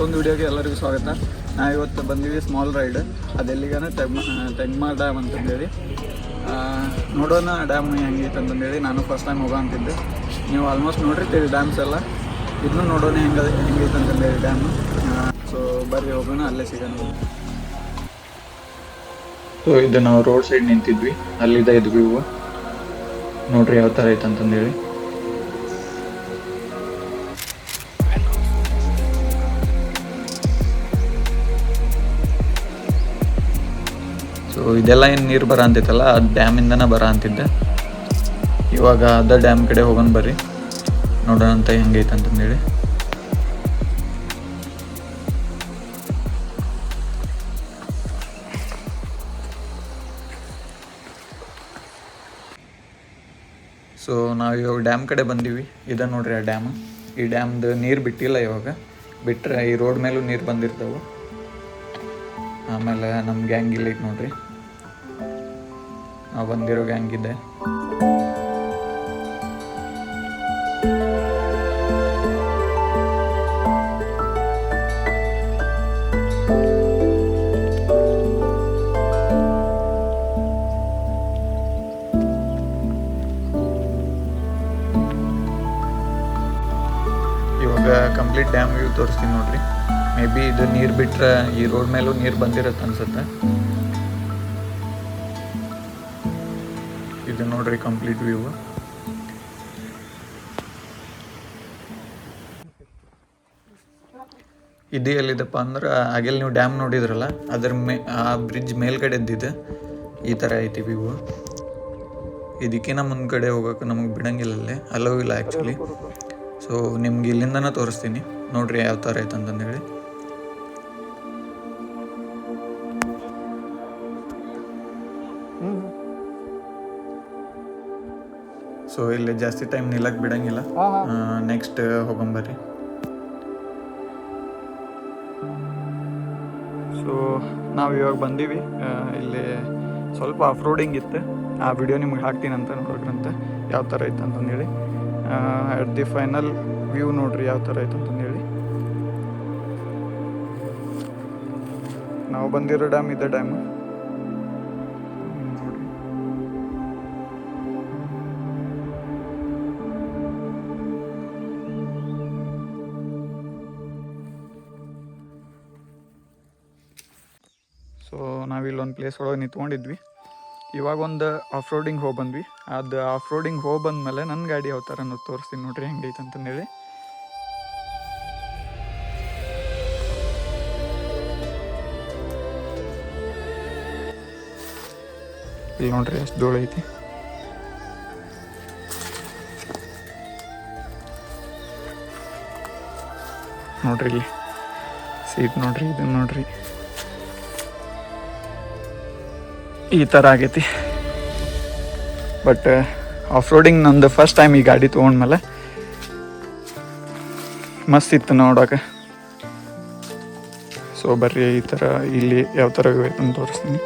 ಮತ್ತೊಂದು ವಿಡಿಯೋಗೆ ಎಲ್ಲರಿಗೂ ಸ್ವಾಗತ. ಇವತ್ತು ಬಂದೀವಿ ಸ್ಮಾಲ್ ರೈಡ್. ಅದೆಲ್ಲಿಗಾನೆ ತೆಗ್ಮಾ ಡ್ಯಾಮ್ ಅಂತಂದೇಳಿ ನೋಡೋಣ ಡ್ಯಾಮ್ ಹೆಂಗೈತೆ ಅಂತಂದೇಳಿ. ನಾನು ಫಸ್ಟ್ ಟೈಮ್ ಹೋಗೋ ಅಂತಿದ್ದೆ. ನೀವು ಆಲ್ಮೋಸ್ಟ್ ನೋಡಿರ್ತೀವಿ ಡ್ಯಾಮ್ಸ್ ಎಲ್ಲ. ಇದನ್ನು ನೋಡೋಣ ಹೆಂಗೈತೆ ಅಂತಂದೇಳಿ ಡ್ಯಾಮು. ಸೊ ಬರ್ರಿ ಹೋಗೋಣ, ಅಲ್ಲೇ ಸಿಗೋಣ. ಸೊ ಇದು ನಾವು ರೋಡ್ ಸೈಡ್ ನಿಂತಿದ್ವಿ, ಅಲ್ಲಿದೆ ಇದು ವ್ಯೂ. ನೋಡ್ರಿ ಯಾವ ಥರ ಐತೆ ಅಂತಂದೇಳಿ. ಸೊ ಇದೆಲ್ಲ ಏನು ನೀರು ಬರ ಅಂತೈತಲ್ಲ, ಅದು ಡ್ಯಾಮಿಂದನೇ ಬರ ಅಂತಿದ್ದೆ. ಇವಾಗ ಅದ ಡ್ಯಾಮ್ ಕಡೆ ಹೋಗೋಣ ಬರ್ರಿ, ನೋಡೋಣ ಅಂತ ಹೆಂಗೈತೆ ಅಂತಂದೇಳಿ. ಸೊ ನಾವು ಇವಾಗ ಡ್ಯಾಮ್ ಕಡೆ ಬಂದೀವಿ. ಇದೆ ನೋಡ್ರಿ ಆ ಡ್ಯಾಮ್. ಈ ಡ್ಯಾಮ್ದು ನೀರು ಬಿಟ್ಟಿಲ್ಲ, ಇವಾಗ ಬಿಟ್ಟರೆ ಈ ರೋಡ್ ಮೇಲೂ ನೀರು ಬಂದಿರ್ತಾವೆ. ಆಮೇಲೆ ನಮ್ಮ ಗ್ಯಾಂಗ್ ಇಲ್ಲ ಐತೆ ನೋಡ್ರಿ, ನಾವು ಬಂದಿರೋ ಗ್ಯಾಂಗ್ ಇದೆ. ಇವಾಗ ಕಂಪ್ಲೀಟ್ ಡ್ಯಾಮ್ ವ್ಯೂ ತೋರಿಸ್ತೀನಿ ನೋಡ್ರಿ. ಮೇ ಬಿ ಇದು ನೀರು ಬಿಟ್ಟರೆ ಈ ರೋಡ್ ಮೇಲೂ ನೀರು ಬಂದಿರುತ್ತೆ ಅನ್ಸುತ್ತೆ. ಇದು ನೋಡ್ರಿ ಕಂಪ್ಲೀಟ್ ವ್ಯೂ. ಇದು ಎಲ್ಲಿದಪ್ಪ ಅಂದ್ರೆ ಹಾಗೆಲ್ಲ ನೀವು ಡ್ಯಾಮ್ ನೋಡಿದ್ರಲ್ಲ, ಅದ್ರ ಆ ಬ್ರಿಡ್ಜ್ ಮೇಲ್ಗಡೆ ಇದ್ದಿದೆ ಈ ಥರ ಐತಿ ವ್ಯೂ. ಇದಕ್ಕಿಂತ ಮುಂದ್ಗಡೆ ಹೋಗೋಕೆ ನಮಗೆ ಬಿಡಂಗಿಲ್ಲಲ್ಲೇ, ಅಲೋ ಇಲ್ಲ ಆ್ಯಕ್ಚುಲಿ. ಸೊ ನಿಮ್ಗೆ ಇಲ್ಲಿಂದನೇ ತೋರಿಸ್ತೀನಿ ನೋಡ್ರಿ ಯಾವ ಥರ ಐತೆ ಅಂತಂದೇಳಿ. ಸೊ ಇಲ್ಲಿ ಜಾಸ್ತಿ ಟೈಮ್ ನಿಲ್ಲಕ್ಕೆ ಬಿಡಂಗಿಲ್ಲ. ನೆಕ್ಸ್ಟ್ ಹೋಗಂಬರ್ರಿ. ಸೊ ನಾವು ಇವಾಗ ಬಂದೀವಿ. ಇಲ್ಲಿ ಸ್ವಲ್ಪ ಆಫ್ ರೋಡಿಂಗ್ ಇತ್ತು, ಆ ವಿಡಿಯೋ ನಿಮ್ಗೆ ಹಾಕ್ತೀನಿ ಅಂತ ನೋಡ್ರಂತ ಯಾವ ಥರ ಐತೆ ಅಂತಂದೇಳಿ. ಅಟ್ ದಿ ಫೈನಲ್ ವ್ಯೂ ನೋಡ್ರಿ ಯಾವ ಥರ ಐತೆ ಅಂತಂದೇಳಿ. ನಾವು ಬಂದಿರೋ ಡ್ಯಾಮ್ ಇದೆ ಡ್ಯಾಮು ನೋಡ್ರಿ. ಸೊ ನಾವಿಲ್ಲೊಂದು ಪ್ಲೇಸ್ ಒಳಗೆ ನಿಂತ್ಕೊಂಡಿದ್ವಿ. ಇವಾಗ ಒಂದು ಆಫ್ ರೋಡಿಂಗ್ ಹೋಗಿ ಬಂದ್ವಿ. ಅದು ಆಫ್ ರೋಡಿಂಗ್ ಹೋಗಿ ಬಂದಮೇಲೆ ನನ್ನ ಗಾಡಿ ಯಾವ ಥರ ಅನ್ನೋದು ತೋರಿಸ್ತೀನಿ ನೋಡ್ರಿ ಹೆಂಗೈತೆ ಅಂತಂದೇಳಿ. ಇಲ್ಲಿ ನೋಡ್ರಿ ಎಷ್ಟು ಧೂಳು ಐತಿ. ನೋಡ್ರಿ ಇಲ್ಲಿ ಸೀಟ್ ನೋಡ್ರಿ, ಇದನ್ನ ನೋಡ್ರಿ ಈ ಥರ ಆಗೈತಿ. ಬಟ್ ಆಫ್ ರೋಡಿಂಗ್ ನಂದು ಫಸ್ಟ್ ಟೈಮ್ ಈ ಗಾಡಿ ತೊಗೊಂಡ್ಮೇಲೆ ಮಸ್ತ್ ಇತ್ತು ನೋಡೋಕೆ. ಸೊ ಬರ್ರಿ ಈ ಥರ ಇಲ್ಲಿ ಯಾವ ಥರ ಐತೆ ಅಂತ ತೋರಿಸ್ತೀನಿ.